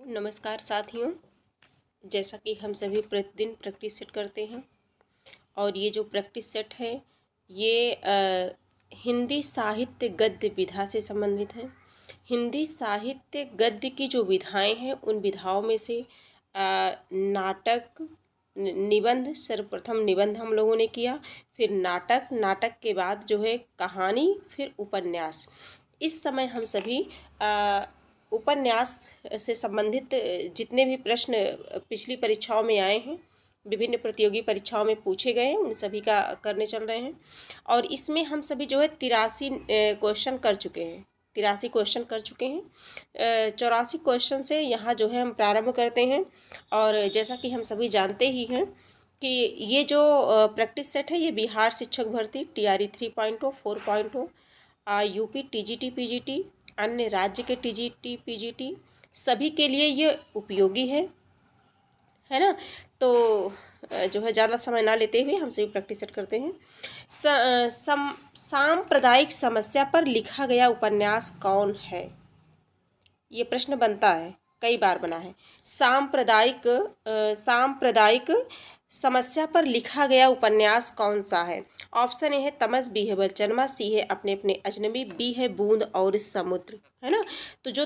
नमस्कार साथियों। जैसा कि हम सभी प्रतिदिन प्रैक्टिस सेट करते हैं और ये जो प्रैक्टिस सेट है ये हिंदी साहित्य गद्य विधा से संबंधित है। हिंदी साहित्य गद्य की जो विधाएं हैं उन विधाओं में से नाटक, निबंध, सर्वप्रथम निबंध हम लोगों ने किया, फिर नाटक, नाटक के बाद जो है कहानी, फिर उपन्यास। इस समय हम सभी उपन्यास से संबंधित जितने भी प्रश्न पिछली परीक्षाओं में आए हैं, विभिन्न प्रतियोगी परीक्षाओं में पूछे गए हैं, उन सभी का करने चल रहे हैं। और इसमें हम सभी जो है 83 क्वेश्चन कर चुके हैं, 83 क्वेश्चन कर चुके हैं। 84 क्वेश्चन से यहाँ जो है हम प्रारंभ करते हैं। और जैसा कि हम सभी जानते ही हैं कि ये जो प्रैक्टिस सेट है ये बिहार शिक्षक भर्ती TRE 3.0, 4.0, यूपी TGT PGT, अन्य राज्य के TGT PGT सभी के लिए ये उपयोगी है ना। तो जो है ज़्यादा समय ना लेते हुए हम सभी प्रैक्टिस सेट करते हैं। सांप्रदायिक समस्या पर लिखा गया उपन्यास कौन है? ये प्रश्न बनता है, कई बार बना है। सांप्रदायिक समस्या पर लिखा गया उपन्यास कौन सा है? ऑप्शन ए है तमस, बी है बलचनमा, सी है अपने अपने अजनबी, बी है बूंद और समुद्र, है ना। तो जो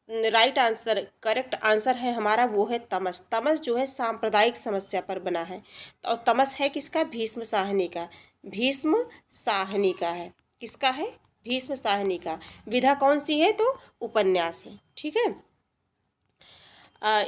राइट आंसर, करेक्ट आंसर है हमारा वो है तमस। तमस जो है सांप्रदायिक समस्या पर बना है। और तमस है किसका? भीष्म साहनी का। भीष्म साहनी का है। किसका है? भीष्म साहनी का। विधा कौन सी है? तो उपन्यास है। ठीक है।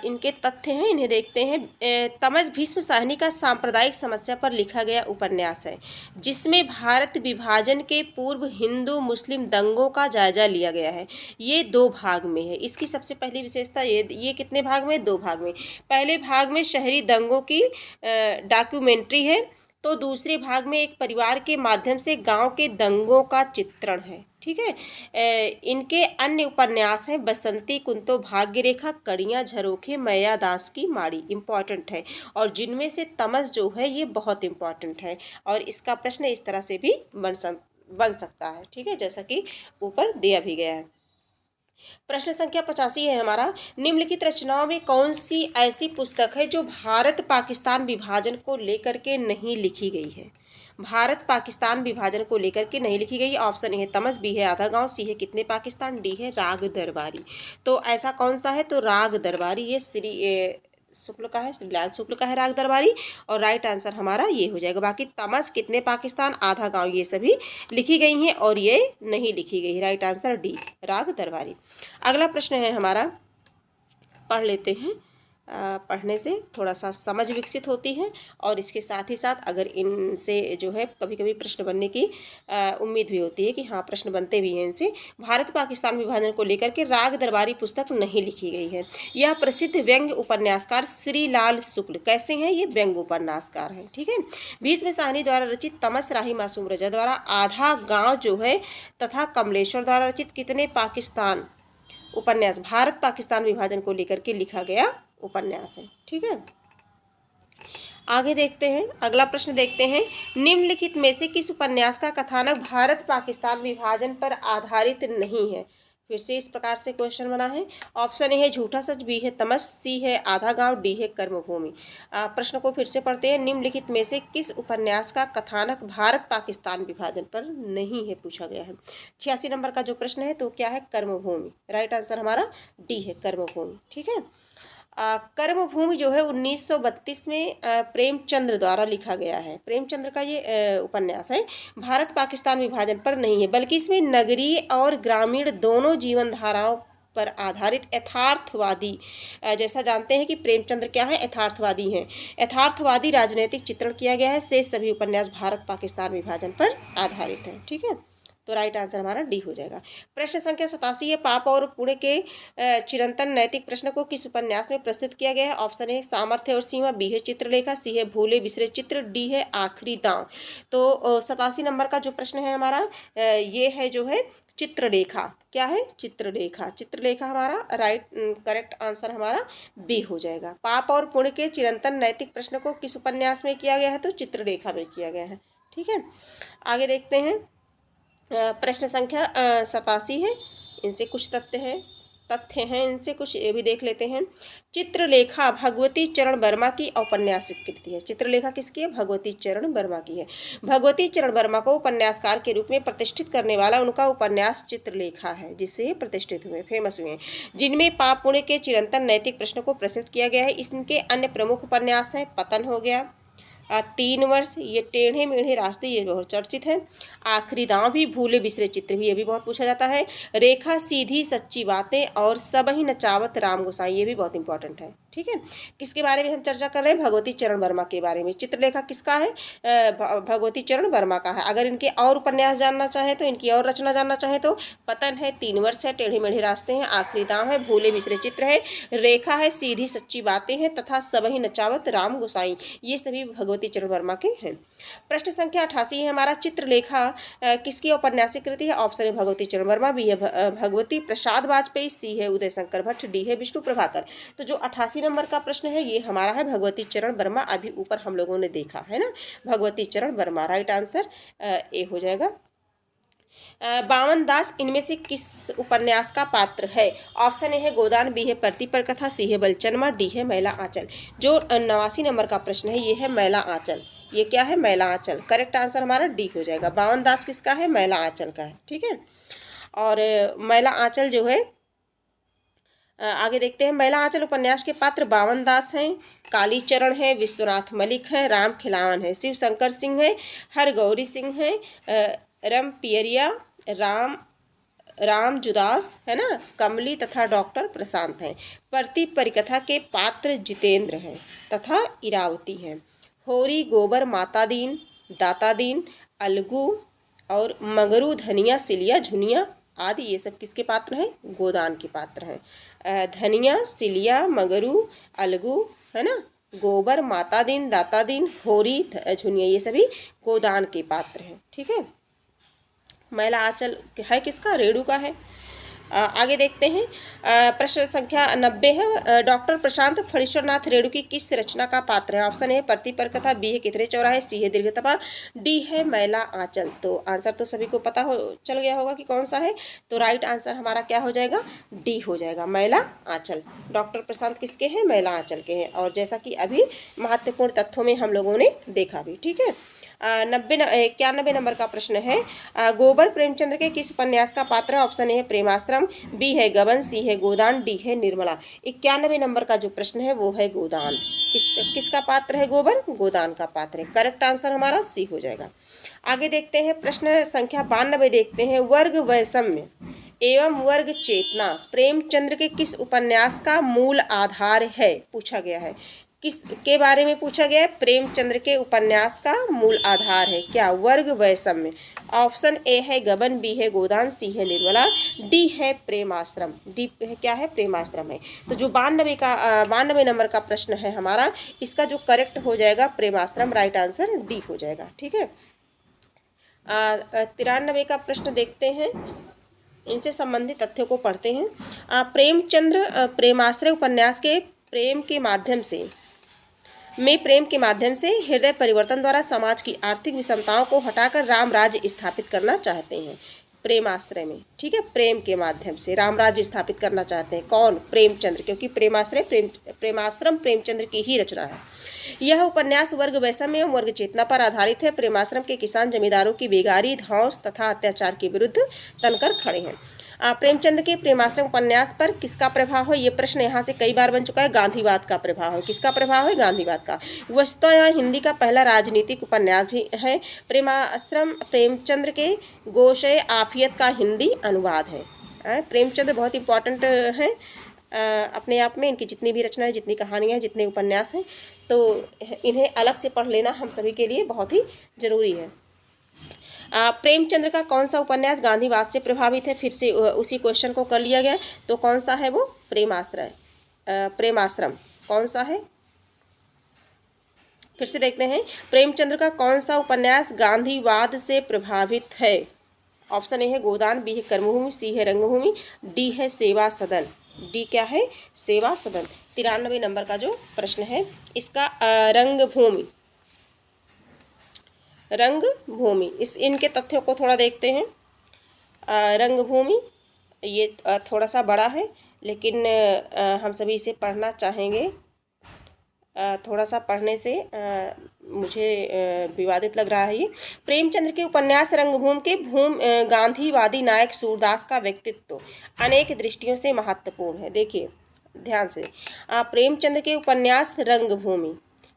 इनके तथ्य हैं, इन्हें देखते हैं। तमस भीष्म साहनी का सांप्रदायिक समस्या पर लिखा गया उपन्यास है जिसमें भारत विभाजन के पूर्व हिंदू मुस्लिम दंगों का जायजा लिया गया है। ये 2 भाग में है। इसकी सबसे पहली विशेषता ये कितने भाग में? 2 भाग में। पहले भाग में शहरी दंगों की डॉक्यूमेंट्री है, तो दूसरे भाग में एक परिवार के माध्यम से गांव के दंगों का चित्रण है। ठीक है। इनके अन्य उपन्यास हैं बसंती, कुंतो भाग्य रेखा, कड़ियाँ, झरोखे, मैया दास की माड़ी। इम्पॉर्टेंट है और जिनमें से तमस जो है ये बहुत इम्पॉर्टेंट है और इसका प्रश्न इस तरह से भी बन सकता है। ठीक है, जैसा कि ऊपर दिया भी गया है। प्रश्न संख्या 85 है हमारा। निम्नलिखित रचनाओं में कौन सी ऐसी पुस्तक है जो भारत पाकिस्तान विभाजन को लेकर के नहीं लिखी गई है? भारत पाकिस्तान विभाजन को लेकर के नहीं लिखी गई। ऑप्शन ए है तमस, बी है आधा गांव, सी है कितने पाकिस्तान, डी है राग दरबारी। तो ऐसा कौन सा है? तो राग दरबारी। ये श्री शुक्ल का है, श्रीलाल शुक्ल का है राग दरबारी। और राइट आंसर हमारा ये हो जाएगा। बाकी तमस, कितने पाकिस्तान, आधा गांव ये सभी लिखी गई हैं और ये नहीं लिखी गई। राइट आंसर डी, राग दरबारी। अगला प्रश्न है हमारा, पढ़ लेते हैं। पढ़ने से थोड़ा सा समझ विकसित होती है और इसके साथ ही साथ अगर इनसे जो है कभी कभी प्रश्न बनने की उम्मीद भी होती है कि हाँ प्रश्न बनते भी हैं इनसे। भारत पाकिस्तान विभाजन को लेकर के राग दरबारी पुस्तक नहीं लिखी गई है। यह प्रसिद्ध व्यंग्य उपन्यासकार श्रीलाल शुक्ल कैसे हैं? ये व्यंग्य उपन्यासकार हैं। ठीक है। भीष्म साहनी द्वारा रचित तमस, राही मासूम रजा द्वारा आधा गाँव जो है तथा कमलेश्वर द्वारा रचित कितने पाकिस्तान उपन्यास भारत पाकिस्तान विभाजन को लेकर के लिखा गया उपन्यास है। ठीक है। आगे देखते हैं, अगला प्रश्न देखते हैं। निम्नलिखित में से किस उपन्यास का कथानक भारत पाकिस्तान विभाजन पर आधारित नहीं है? फिर से इस प्रकार से क्वेश्चन बना है। ऑप्शन ए है झूठा सच, बी है तमस, सी है आधा गांव, डी है कर्मभूमि। प्रश्न को फिर से पढ़ते हैं। निम्नलिखित में से किस उपन्यास का कथानक भारत पाकिस्तान विभाजन पर नहीं है पूछा गया है। 86 नंबर का जो प्रश्न है तो क्या है? कर्मभूमि। राइट आंसर हमारा डी है, कर्मभूमि। ठीक है। कर्मभूमि जो है 1932 में प्रेमचंद्र द्वारा लिखा गया है। प्रेमचंद्र का ये उपन्यास है। भारत पाकिस्तान विभाजन पर नहीं है बल्कि इसमें नगरीय और ग्रामीण दोनों जीवन धाराओं पर आधारित यथार्थवादी, जैसा जानते हैं कि प्रेमचंद्र क्या है? यथार्थवादी हैं। यथार्थवादी राजनीतिक चित्रण किया गया है। शेष सभी उपन्यास भारत पाकिस्तान विभाजन पर आधारित हैं। ठीक है, तो राइट आंसर हमारा डी हो जाएगा। प्रश्न संख्या 87 है। पाप और पुण्य के चिरंतन नैतिक प्रश्न को किस उपन्यास में प्रस्तुत किया गया है? ऑप्शन ए सामर्थ्य और सीमा, बी है चित्रलेखा, सी है भूले बिसरे चित्र, डी है आखिरी दांव। तो 87 नंबर का जो प्रश्न है हमारा ये है जो है चित्रलेखा। क्या है? चित्रलेखा। चित्रलेखा हमारा राइट करेक्ट आंसर हमारा बी हो जाएगा। पाप और पुण्य के चिरंतन नैतिक प्रश्न को किस उपन्यास में किया गया है? तो चित्रलेखा में किया गया है। ठीक है, आगे देखते हैं। प्रश्न संख्या 87 है, इनसे कुछ तथ्य हैं। तथ्य हैं, इनसे कुछ ये भी देख लेते हैं। चित्रलेखा भगवती चरण वर्मा की औपन्यासिक कृति है। चित्रलेखा किसकी है? भगवती चरण वर्मा की है। भगवती चरण वर्मा को उपन्यासकार के रूप में प्रतिष्ठित करने वाला उनका उपन्यास चित्रलेखा है, जिससे प्रतिष्ठित हुए, फेमस हुए, जिनमें पाप पुण्य के चिरंतन नैतिक प्रश्नों को प्रस्तुत किया गया है। इनके अन्य प्रमुख उपन्यास हैं पतन हो गया, 3 वर्ष, ये टेढ़े मेढ़े रास्ते, ये बहुत चर्चित है। आखिरी दांव भी, भूले बिसरे चित्र भी, ये भी बहुत पूछा जाता है। रेखा सीधी सच्ची बातें और सब ही नचावत राम गोसाई, ये भी बहुत इंपॉर्टेंट है। ठीक है, किसके बारे में हम चर्चा कर रहे हैं? भगवती चरण वर्मा के बारे में। चित्रलेखा किसका है? भगवती चरण वर्मा का है। अगर इनके और उपन्यास जानना चाहें तो, इनकी और रचना जानना चाहें तो पतन है, 3 वर्ष है, टेढ़े मेढ़े रास्ते हैं, आखिरी दांव है, भूले बिसरे चित्र है, रेखा है, सीधी सच्ची बातें हैं तथा सब ही नचावत राम गोसाई, ये सभी भगवती चरण वर्मा के हैं। प्रश्न संख्या 88 है हमारा, चित्रलेखा किसकी औपन्यासिक कृति है? ऑप्शन है भगवती चरण वर्मा, बी है भगवती प्रसाद वाजपेयी, सी है उदय शंकर भट्ट, डी है विष्णु प्रभाकर। तो जो 88 नंबर का प्रश्न है ये हमारा है भगवती चरण वर्मा, अभी ऊपर हम लोगों ने देखा है ना, भगवती चरण वर्मा। राइट आंसर ए हो जाएगा। बावन दास इनमें से किस उपन्यास का पात्र है? ऑप्शन ए है गोदान, बी है प्रतिपर कथा, सी है बलचनमा, डी है मैला आंचल। जो 89 नंबर का प्रश्न है ये है मैला आंचल। ये क्या है? मैला आंचल। करेक्ट आंसर हमारा डी हो जाएगा। बावन दास किसका है? मैला आंचल का है। ठीक है, और मैला आंचल जो है, आगे देखते हैं। मैला आंचल उपन्यास के पात्र बावन दास हैं, कालीचरण है, विश्वनाथ मलिक है, राम खिलावन है, शिव शंकर सिंह है, हरगौरी सिंह है, रम पियरिया, राम जुदास है ना, कमली तथा डॉक्टर प्रशांत हैं। प्रति परिकथा के पात्र जितेंद्र हैं तथा इरावती हैं। होरी, गोबर, माता दीन, दाता दीन, अलगू और मगरू, धनिया, सिलिया, झुनिया आदि, ये सब किसके पात्र हैं? गोदान के पात्र हैं। धनिया, सिलिया, मगरू, अलगू है ना, गोबर, माता दीन, दाता दीन, होरी, झुनिया, ये सभी गोदान के पात्र हैं। ठीक है, मैला आंचल है किसका? रेणु का है। आगे देखते हैं। प्रश्न संख्या 90 है, डॉक्टर प्रशांत फणीश्वरनाथ रेणु की किस रचना का पात्र है? ऑप्शन है प्रतिपर कथा, बी है कितरे चौराहे, सी है दीर्घतपा, डी है मैला आंचल। तो आंसर तो सभी को पता हो चल गया होगा कि कौन सा है। तो राइट आंसर हमारा क्या हो जाएगा? डी हो जाएगा, मैला आंचल। डॉक्टर प्रशांत किसके हैं? मैला आंचल के हैं। और जैसा कि अभी महत्वपूर्ण तथ्यों में हम लोगों ने देखा भी। ठीक है, 91 नंबर का प्रश्न है, गोबर प्रेमचंद्र के किस उपन्यास का पात्र है? ऑप्शन ए है प्रेमाश्रम, बी है गबन, सी है गोदान, डी है निर्मला। 91 नंबर का जो प्रश्न है वो है गोदान। किसका पात्र है गोबर? गोदान का पात्र है। करेक्ट आंसर हमारा सी हो जाएगा। आगे देखते हैं, प्रश्न संख्या 92 देखते हैं। वर्ग वैषम्य एवं वर्ग चेतना प्रेमचंद्र के किस उपन्यास का मूल आधार है? पूछा गया है। किस के बारे में पूछा गया है? प्रेमचंद्र के उपन्यास का मूल आधार है क्या? वर्ग वैषम्य। ऑप्शन ए है गबन, बी है गोदान, सी है निर्मला, डी है प्रेमाश्रम। डी है क्या है? प्रेमाश्रम है। तो जो 92 नंबर का प्रश्न है हमारा, इसका जो करेक्ट हो जाएगा प्रेमाश्रम। राइट आंसर डी हो जाएगा। ठीक है, 93 का प्रश्न देखते हैं, इनसे संबंधित तथ्यों को पढ़ते हैं। प्रेमचंद्र प्रेमाश्रय उपन्यास के प्रेम के माध्यम से हृदय परिवर्तन द्वारा समाज की आर्थिक विषमताओं को हटाकर राम राज्य स्थापित करना चाहते हैं। प्रेमाश्रय में, ठीक है, प्रेम के माध्यम से राम राज्य स्थापित करना चाहते हैं। कौन? प्रेमचंद्र, क्योंकि प्रेमाश्रम प्रेमचंद्र की ही रचना है। यह उपन्यास वर्ग वैषम्य एवं वर्ग चेतना पर आधारित है। प्रेमाश्रम के किसान जमींदारों की बेगारी, धौंस तथा अत्याचार के विरुद्ध तनकर खड़े हैं। प्रेमचंद के प्रेमाश्रम उपन्यास पर किसका प्रभाव है? ये प्रश्न यहाँ से कई बार बन चुका है। गांधीवाद का प्रभाव है। किसका प्रभाव है? गांधीवाद का। वस्तुतः यह हिंदी का पहला राजनीतिक उपन्यास भी है। प्रेमाश्रम प्रेमचंद्र के गोशे आफियत का हिंदी अनुवाद है। प्रेमचंद्र बहुत इंपॉर्टेंट हैं अपने आप में। इनकी जितनी भी रचनाएं, जितनी कहानियाँ हैं, जितने उपन्यास हैं, तो इन्हें अलग से पढ़ लेना हम सभी के लिए बहुत ही ज़रूरी है। प्रेमचंद्र का कौन सा उपन्यास गांधीवाद से प्रभावित है? फिर से उसी क्वेश्चन को कर लिया गया। तो कौन सा है वो? प्रेमाश्रम कौन सा है? फिर से देखते हैं, प्रेमचंद्र का कौन सा उपन्यास गांधीवाद से प्रभावित है? ऑप्शन ए है गोदान, बी है कर्मभूमि, सी है रंगभूमि, डी है सेवा सदन। डी क्या है? सेवा सदन। 93 नंबर का जो प्रश्न है इसका रंगभूमि। इनके तथ्यों को थोड़ा देखते हैं। रंगभूमि ये थोड़ा सा बड़ा है। लेकिन हम सभी इसे पढ़ना चाहेंगे। थोड़ा सा पढ़ने से मुझे विवादित लग रहा है ये। प्रेमचंद्र के उपन्यास रंगभूमि के गांधीवादी नायक सूरदास का व्यक्तित्व अनेक दृष्टियों से महत्वपूर्ण है। देखिए ध्यान से, प्रेमचंद्र के उपन्यास रंगभूमि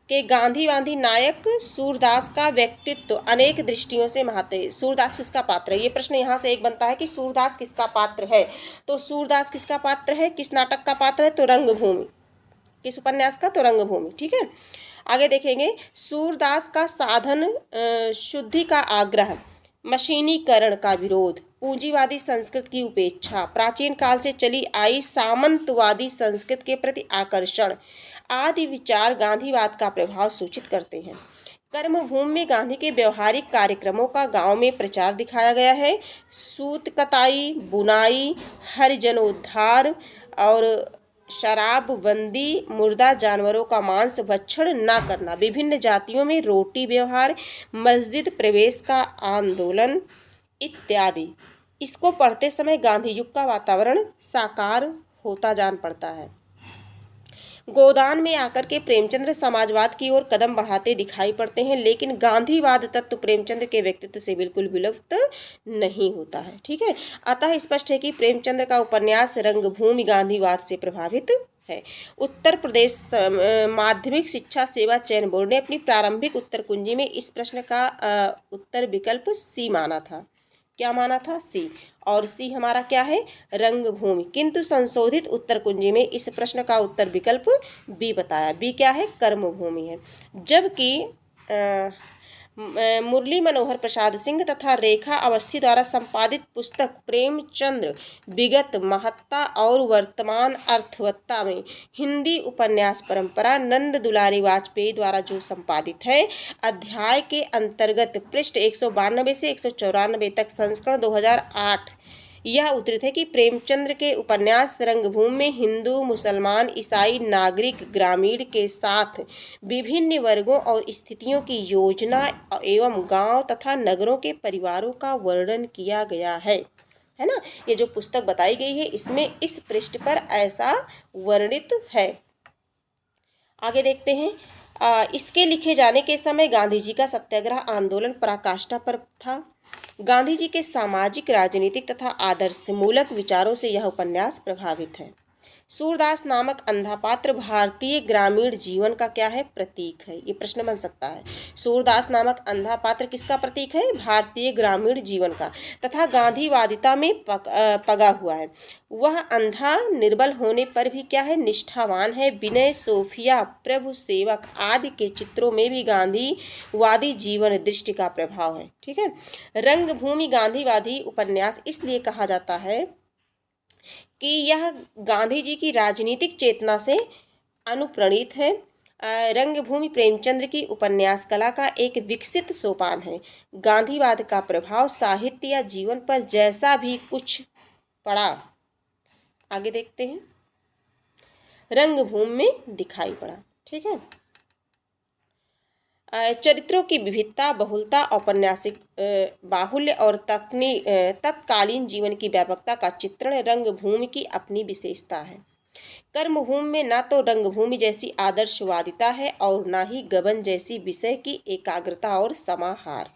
के गांधीवादी नायक सूरदास का व्यक्तित्व अनेक दृष्टियों से महत्व है। सूरदास किसका पात्र है? ये प्रश्न यहाँ से एक बनता है कि सूरदास किसका पात्र है। तो सूरदास किसका पात्र है, किस नाटक का पात्र है? तो रंगभूमि। किस उपन्यास का? तो रंगभूमि। ठीक है, आगे देखेंगे। सूरदास का साधन शुद्धि का आग्रह, मशीनीकरण का विरोध, पूंजीवादी संस्कृत की उपेक्षा, प्राचीन काल से चली आई सामंतवादी संस्कृत के प्रति आकर्षण आदि विचार गांधीवाद का प्रभाव सूचित करते हैं। कर्मभूमि में गांधी के व्यवहारिक कार्यक्रमों का गांव में प्रचार दिखाया गया है। सूत कताई, बुनाई, हरिजनोद्धार और शराबबंदी, मुर्दा जानवरों का मांस भक्षण न करना, विभिन्न जातियों में रोटी व्यवहार, मस्जिद प्रवेश का आंदोलन इत्यादि। इसको पढ़ते समय गांधी युग का वातावरण साकार होता जान पड़ता है। गोदान में आकर के प्रेमचंद्र समाजवाद की ओर कदम बढ़ाते दिखाई पड़ते हैं, लेकिन गांधीवाद तत्व प्रेमचंद्र के व्यक्तित्व से बिल्कुल विलुप्त नहीं होता है। ठीक है, अतः स्पष्ट है कि प्रेमचंद्र का उपन्यास रंगभूमि गांधीवाद से प्रभावित है। उत्तर प्रदेश माध्यमिक शिक्षा सेवा चयन बोर्ड ने अपनी प्रारंभिक उत्तर कुंजी में इस प्रश्न का उत्तर विकल्प सी माना था। क्या माना था? सी। और सी हमारा क्या है? रंगभूमि। किंतु संशोधित उत्तर कुंजी में इस प्रश्न का उत्तर विकल्प बी बताया। बी क्या है? कर्मभूमि है। जबकि मुरली मनोहर प्रसाद सिंह तथा रेखा अवस्थी द्वारा संपादित पुस्तक प्रेमचंद्र विगत महत्ता और वर्तमान अर्थवत्ता में हिंदी उपन्यास परंपरा नंद दुलारी वाजपेयी द्वारा जो संपादित है, अध्याय के अंतर्गत पृष्ठ 192 से 194 तक संस्करण 2008 यह उद्धृत है कि प्रेमचंद्र के उपन्यास रंगभूमि में हिंदू, मुसलमान, ईसाई, नागरिक, ग्रामीण के साथ विभिन्न वर्गों और स्थितियों की योजना एवं गांव तथा नगरों के परिवारों का वर्णन किया गया है ना। ये जो पुस्तक बताई गई है इसमें इस पृष्ठ पर ऐसा वर्णित है। आगे देखते हैं। इसके लिखे जाने के समय गांधी जी का सत्याग्रह आंदोलन पराकाष्ठा पर था। गांधी जी के सामाजिक, राजनीतिक तथा आदर्शमूलक विचारों से यह उपन्यास प्रभावित है। सूरदास नामक अंधा पात्र भारतीय ग्रामीण जीवन का क्या है? प्रतीक है। ये प्रश्न बन सकता है। सूरदास नामक अंधा पात्र किसका प्रतीक है? भारतीय ग्रामीण जीवन का, तथा गांधीवादिता में पगा हुआ है। वह अंधा निर्बल होने पर भी क्या है? निष्ठावान है। विनय, सोफिया, प्रभु सेवक आदि के चित्रों में भी गांधीवादी जीवन दृष्टि का प्रभाव है। ठीक है, रंगभूमि गांधीवादी उपन्यास इसलिए कहा जाता है कि यह गांधी जी की राजनीतिक चेतना से अनुप्राणित है। रंगभूमि प्रेमचंद्र की उपन्यास कला का एक विकसित सोपान है। गांधीवाद का प्रभाव साहित्य या जीवन पर जैसा भी कुछ पड़ा, आगे देखते हैं, रंगभूमि में दिखाई पड़ा। ठीक है, चरित्रों की विविधता, बहुलता, औपन्यासिक बाहुल्य और तत्कालीन जीवन की व्यापकता का चित्रण रंगभूमि की अपनी विशेषता है। कर्मभूमि में न तो रंगभूमि जैसी आदर्शवादिता है और न ही गबन जैसी विषय की एकाग्रता और समाहार।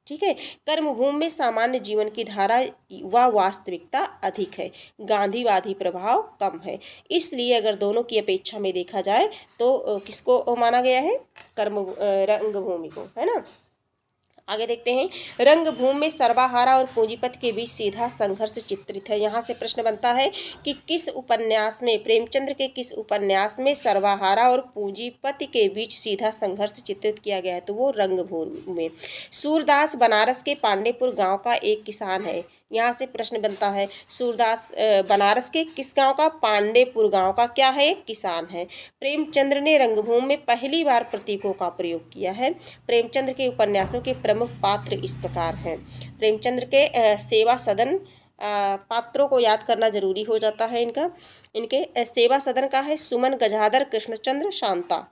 ठीक है, कर्मभूमि में सामान्य जीवन की धारा व वास्तविकता अधिक है, गांधीवादी प्रभाव कम है। इसलिए अगर दोनों की अपेक्षा में देखा जाए तो किसको माना गया है? रंगभूमि को, है ना। आगे देखते हैं। रंगभूमि में सर्वहारा और पूंजीपति के बीच सीधा संघर्ष चित्रित है। यहाँ से प्रश्न बनता है कि किस उपन्यास में, प्रेमचंद्र के किस उपन्यास में सर्वहारा और पूंजीपति के बीच सीधा संघर्ष चित्रित किया गया है? तो वो रंगभूमि में। सूरदास बनारस के पांडेपुर गांव का एक किसान है। यहाँ से प्रश्न बनता है, सूरदास बनारस के किस गांव का? पांडेपुर गांव का क्या है? किसान है। प्रेमचंद्र ने रंगभूमि में पहली बार प्रतीकों का प्रयोग किया है। प्रेमचंद्र के उपन्यासों के प्रमुख पात्र इस प्रकार हैं। प्रेमचंद्र के सेवा सदन, पात्रों को याद करना जरूरी हो जाता है इनके सेवा सदन का है सुमन, गजाधर, कृष्णचंद्र, शांता।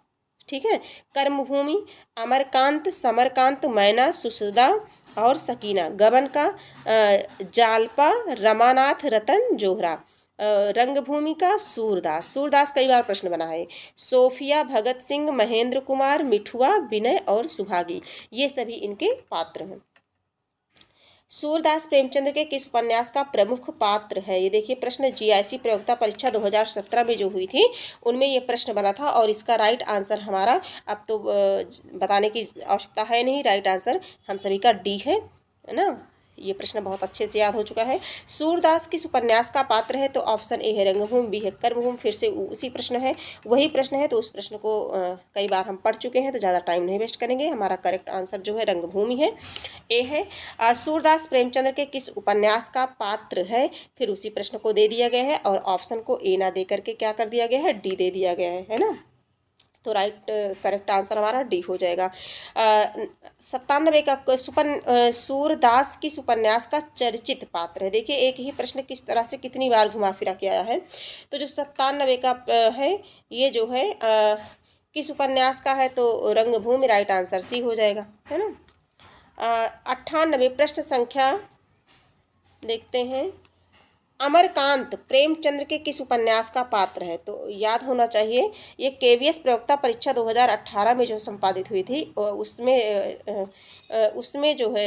ठीक है, कर्मभूमि अमरकांत, समरकांत, मैना, सुसुदा और सकीना। गबन का जालपा, रमानाथ, रतन, जोहरा। रंगभूमि का सूरदास, सूरदास कई बार प्रश्न बना है। सोफिया, भगत सिंह, महेंद्र कुमार, मिठुआ, विनय और सुभागी, ये सभी इनके पात्र हैं। सूरदास प्रेमचंद्र के किस उपन्यास का प्रमुख पात्र है? ये देखिए प्रश्न जीआईसी प्रयोक्ता परीक्षा 2017 में जो हुई थी उनमें ये प्रश्न बना था और इसका राइट आंसर हमारा अब तो बताने की आवश्यकता है नहीं, राइट आंसर हम सभी का डी है ना। ये प्रश्न बहुत अच्छे से याद हो चुका है। सूरदास किस उपन्यास का पात्र है? तो ऑप्शन ए है रंगभूमि, बी है कर्मभूमि। फिर से उसी प्रश्न है, वही प्रश्न है, तो उस प्रश्न को कई बार हम पढ़ चुके हैं तो ज़्यादा टाइम नहीं वेस्ट करेंगे। हमारा करेक्ट आंसर जो है रंगभूमि है, ए है। सूरदास प्रेमचंद्र के किस उपन्यास का पात्र है? फिर उसी प्रश्न को दे दिया गया है और ऑप्शन को ए ना दे करके क्या कर दिया गया है, डी दे दिया गया है ना। तो राइट करेक्ट आंसर हमारा डी हो जाएगा। 97 का सूरदास किस उपन्यास का चर्चित पात्र है? देखिए एक ही प्रश्न किस तरह से कितनी बार घुमा फिरा के आया है। तो जो 97 का है ये जो है किस उपन्यास का है? तो रंगभूमि, राइट आंसर सी हो जाएगा, है ना। 98 प्रश्न संख्या देखते हैं। अमरकांत प्रेमचंद्र के किस उपन्यास का पात्र है? तो याद होना चाहिए ये केवीएस प्रयोक्ता परीक्षा 2018 में जो संपादित हुई थी उसमें जो है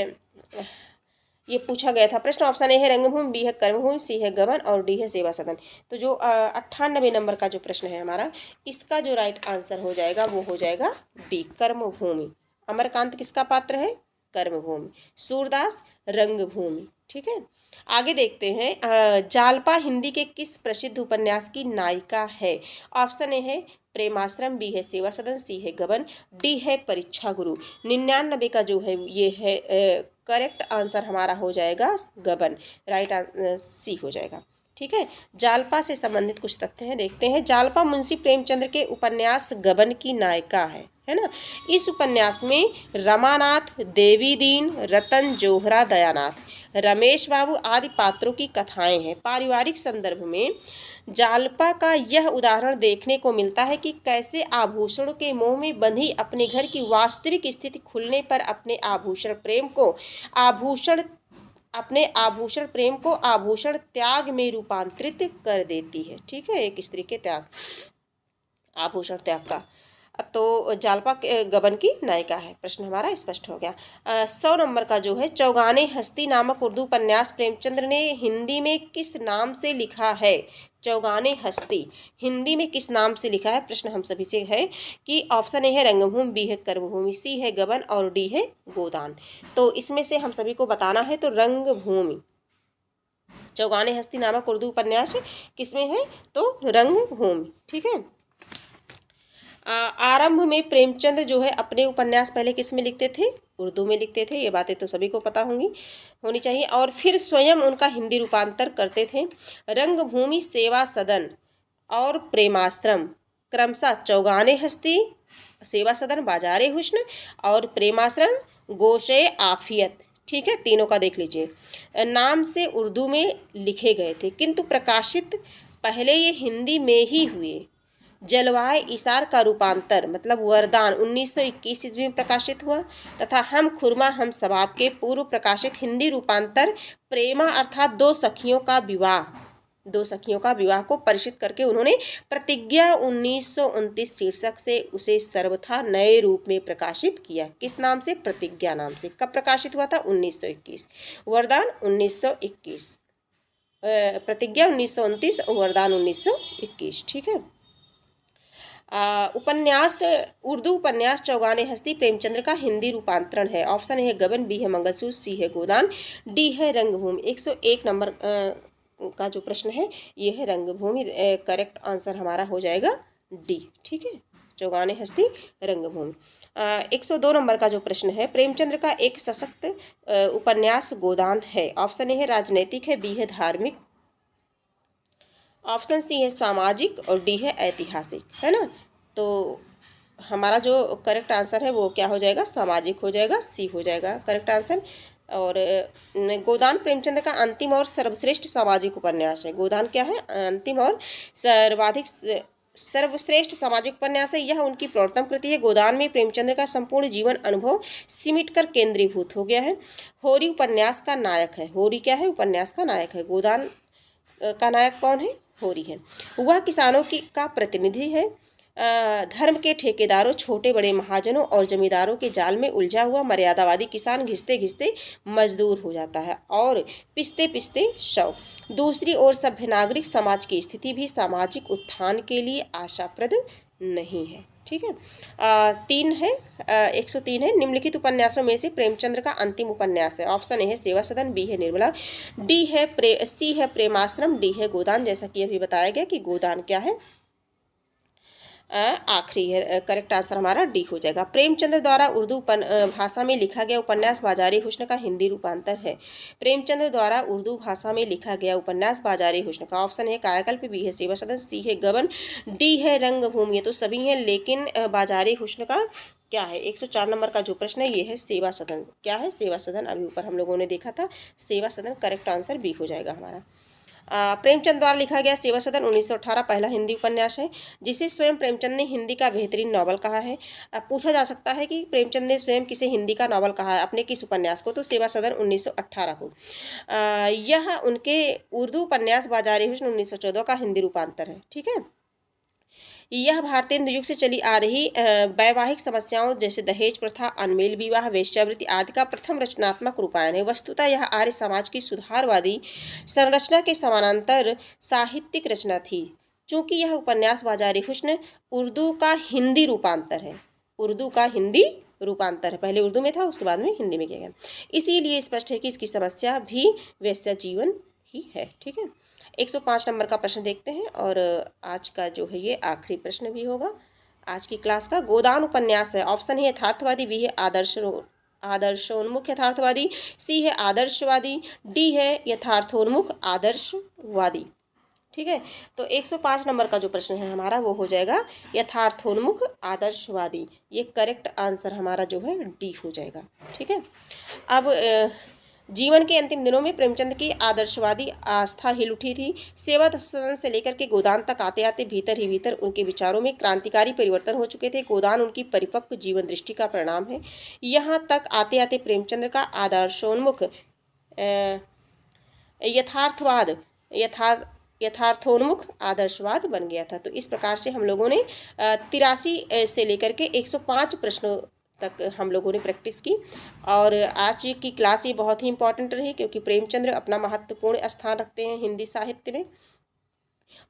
ये पूछा गया था प्रश्न। ऑप्शन ए है रंगभूमि, बी है कर्मभूमि, सी है गबन और डी है सेवा सदन। तो जो 98 नंबर का जो प्रश्न है हमारा, इसका जो राइट आंसर हो जाएगा वो हो जाएगा बी, कर्मभूमि। अमरकांत किसका पात्र है? कर्मभूमि। सूरदास रंगभूमि। ठीक है, आगे देखते हैं। जालपा हिंदी के किस प्रसिद्ध उपन्यास की नायिका है? ऑप्शन ए है प्रेमाश्रम, बी है सेवा सदन, सी है गबन, डी है परीक्षा गुरु। 99 का जो है ये है करेक्ट आंसर हमारा हो जाएगा गबन, राइट सी हो जाएगा। ठीक है, जालपा से संबंधित कुछ तथ्य हैं, देखते हैं। जालपा मुंशी प्रेमचंद्र के उपन्यास गबन की नायिका है ना। इस उपन्यास में रमानाथ, देवी दीन, रतन, जोहरा, दयानाथ, रमेश बाबू आदि पात्रों की कथाएं हैं। पारिवारिक संदर्भ में जालपा का यह उदाहरण देखने को मिलता है कि कैसे आभूषणों के मोह में बंधी अपने घर की वास्तविक स्थिति खुलने पर अपने आभूषण प्रेम को आभूषण त्याग में रूपांतरित कर देती है। ठीक है, एक स्त्री के त्याग, आभूषण त्याग का। तो जालपा गबन की नायिका है, प्रश्न हमारा स्पष्ट हो गया। 100 नंबर का जो है, चौगाने हस्ती नामक उर्दू उपन्यास प्रेमचंद्र ने हिंदी में किस नाम से लिखा है? चौगाने हस्ती हिंदी में किस नाम से लिखा है? प्रश्न हम सभी से है कि ऑप्शन ए है रंगभूमि, बी है कर्मभूमि, सी है गबन और डी है गोदान। तो इसमें से हम सभी को बताना है, तो रंगभूमि। चौगाने हस्ती नामक उर्दू उपन्यास किसमें है? तो रंगभूमि। ठीक है, आरंभ में प्रेमचंद जो है अपने उपन्यास पहले किस में लिखते थे? उर्दू में लिखते थे, ये बातें तो सभी को पता होनी चाहिए। और फिर स्वयं उनका हिंदी रूपांतर करते थे। रंगभूमि, सेवा सदन और प्रेमाश्रम क्रमशः चौगाने हस्ती, सेवा सदन बाजारे हुस्न और प्रेमाश्रम गोशे आफियत, ठीक है, तीनों का देख लीजिए, नाम से उर्दू में लिखे गए थे, किंतु प्रकाशित पहले ये हिंदी में ही हुए। जलवाए इशार का रूपांतर मतलब वरदान 1921 ईस्वी में प्रकाशित हुआ तथा हम खुरमा हम सबाब के पूर्व प्रकाशित हिंदी रूपांतर प्रेमा अर्थात दो सखियों का विवाह को परिचित करके उन्होंने प्रतिज्ञा 1929 शीर्षक से उसे सर्वथा नए रूप में प्रकाशित किया। किस नाम से? प्रतिज्ञा नाम से। कब प्रकाशित हुआ था? 1921। वरदान 1921, प्रतिज्ञा 1929, वरदान 1921। ठीक है, उर्दू उपन्यास चौगाने हस्ती प्रेमचंद्र का हिंदी रूपांतरण है। ऑप्शन है गबन, बी है मंगलसूत्र, सी है गोदान, डी है रंगभूमि। 101 नंबर का जो प्रश्न है ये है रंगभूमि, करेक्ट आंसर हमारा हो जाएगा डी। ठीक है, चौगाने हस्ती रंगभूमि। 102 नंबर का जो प्रश्न है, प्रेमचंद्र का एक सशक्त उपन्यास गोदान है। ऑप्शन ए है राजनैतिक है, बी है धार्मिक, ऑप्शन सी है सामाजिक और डी है ऐतिहासिक, है ना। तो हमारा जो करेक्ट आंसर है वो क्या हो जाएगा? सामाजिक हो जाएगा, सी हो जाएगा करेक्ट आंसर। और गोदान प्रेमचंद्र का अंतिम और सर्वश्रेष्ठ सामाजिक उपन्यास है। गोदान क्या है? अंतिम और सर्वश्रेष्ठ सामाजिक उपन्यास है। यह उनकी प्रथम कृति है। गोदान में प्रेमचंद्र का संपूर्ण जीवन अनुभव सिमट कर केंद्रीभूत हो गया है। होरी उपन्यास का नायक है। होरी क्या है? उपन्यास का नायक है। गोदान का नायक कौन है? होरी है। वह किसानों की का प्रतिनिधि है। धर्म के ठेकेदारों, छोटे बड़े महाजनों और जमींदारों के जाल में उलझा हुआ मर्यादावादी किसान घिसते घिसते मजदूर हो जाता है और पिसते पिसते शव। दूसरी ओर सभ्य नागरिक समाज की स्थिति भी सामाजिक उत्थान के लिए आशाप्रद नहीं है। ठीक है। 103 है। निम्नलिखित उपन्यासों में से प्रेमचंद्र का अंतिम उपन्यास है। ऑप्शन ए है सेवा सदन, बी है निर्मला, सी है प्रेमाश्रम, डी है गोदान। जैसा कि अभी बताया गया कि गोदान क्या है, आखिरी है। करेक्ट आंसर हमारा डी हो जाएगा। प्रेमचंद्र द्वारा उर्दू भाषा में लिखा गया उपन्यास बाजारे हुस्न का हिंदी रूपांतर है। प्रेमचंद्र द्वारा उर्दू भाषा में लिखा गया उपन्यास बाजारे हुस्न का ऑप्शन है कायाकल्प, बी है सेवा सदन, सी है गबन, डी है रंगभूमि। ये तो सभी हैं, लेकिन बाजारे हुस्न का क्या है? 104 नंबर का जो प्रश्न है ये है सेवा सदन। क्या है? सेवा सदन। अभी ऊपर हम लोगों ने देखा था सेवा सदन। करेक्ट आंसर बी हो जाएगा हमारा। प्रेमचंद द्वारा लिखा गया सेवा सदन 1918 पहला हिंदी उपन्यास है, जिसे स्वयं प्रेमचंद ने हिंदी का बेहतरीन नावल कहा है। पूछा जा सकता है कि प्रेमचंद ने स्वयं किसे हिंदी का नावल कहा है, अपने किस उपन्यास को? तो सेवा सदन 1918 को। यह उनके उर्दू उपन्यास बाजारे हुस्न 1914 का हिंदी रूपांतर है। ठीक है। यह भारतेंद्र युग से चली आ रही वैवाहिक समस्याओं जैसे दहेज प्रथा, अनमेल विवाह, वेश्यावृत्ति आदि का प्रथम रचनात्मक रूपायन है। वस्तुतः यह आर्य समाज की सुधारवादी संरचना के समानांतर साहित्यिक रचना थी। चूंकि यह उपन्यास बाजारे हुस्न उर्दू का हिंदी रूपांतर है, उर्दू का हिंदी रूपांतर है। पहले उर्दू में था, उसके बाद में हिंदी में किया गया। इसीलिए स्पष्ट है कि इसकी समस्या भी वैश्य जीवन ही है। ठीक है। 105 नंबर का प्रश्न देखते हैं और आज का जो है ये आखिरी प्रश्न भी होगा आज की क्लास का। गोदान उपन्यास है। ऑप्शन है यथार्थवादी, बी है आदर्शोन्मुख यथार्थवादी, सी है आदर्शवादी, डी है यथार्थोन्मुख आदर्शवादी। ठीक है। तो 105 नंबर का जो प्रश्न है हमारा वो हो जाएगा यथार्थोन्मुख आदर्शवादी। ये करेक्ट आंसर हमारा जो है डी हो जाएगा। ठीक है। अब जीवन के अंतिम दिनों में प्रेमचंद की आदर्शवादी आस्था हिल उठी थी। सेवा सदन से लेकर के गोदान तक आते आते भीतर ही भीतर उनके विचारों में क्रांतिकारी परिवर्तन हो चुके थे। गोदान उनकी परिपक्व जीवन दृष्टि का परिणाम है। यहाँ तक आते आते प्रेमचंद का आदर्शोन्मुख यथार्थोन्मुख आदर्शवाद बन गया था। तो इस प्रकार से हम लोगों ने 83 से लेकर के 105 प्रश्नों तक हम लोगों ने प्रैक्टिस की। और आज की क्लास ये बहुत ही इंपॉर्टेंट रही, क्योंकि प्रेमचंद्र अपना महत्वपूर्ण स्थान रखते हैं हिंदी साहित्य में।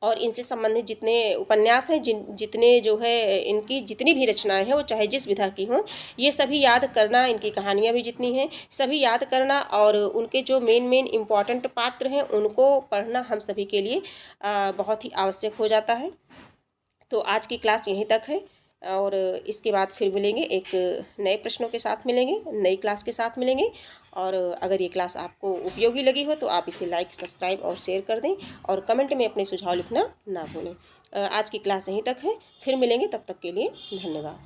और इनसे संबंधित जितने उपन्यास हैं, जितने जो है इनकी जितनी भी रचनाएं हैं, वो चाहे जिस विधा की हों, ये सभी याद करना, इनकी कहानियाँ भी जितनी हैं सभी याद करना, और उनके जो मेन इम्पॉर्टेंट पात्र हैं उनको पढ़ना हम सभी के लिए बहुत ही आवश्यक हो जाता है। तो आज की क्लास यहीं तक है, और इसके बाद फिर मिलेंगे, एक नए प्रश्नों के साथ मिलेंगे, नई क्लास के साथ मिलेंगे। और अगर ये क्लास आपको उपयोगी लगी हो तो आप इसे लाइक, सब्सक्राइब और शेयर कर दें, और कमेंट में अपने सुझाव लिखना ना भूलें। आज की क्लास यहीं तक है, फिर मिलेंगे, तब तक के लिए धन्यवाद।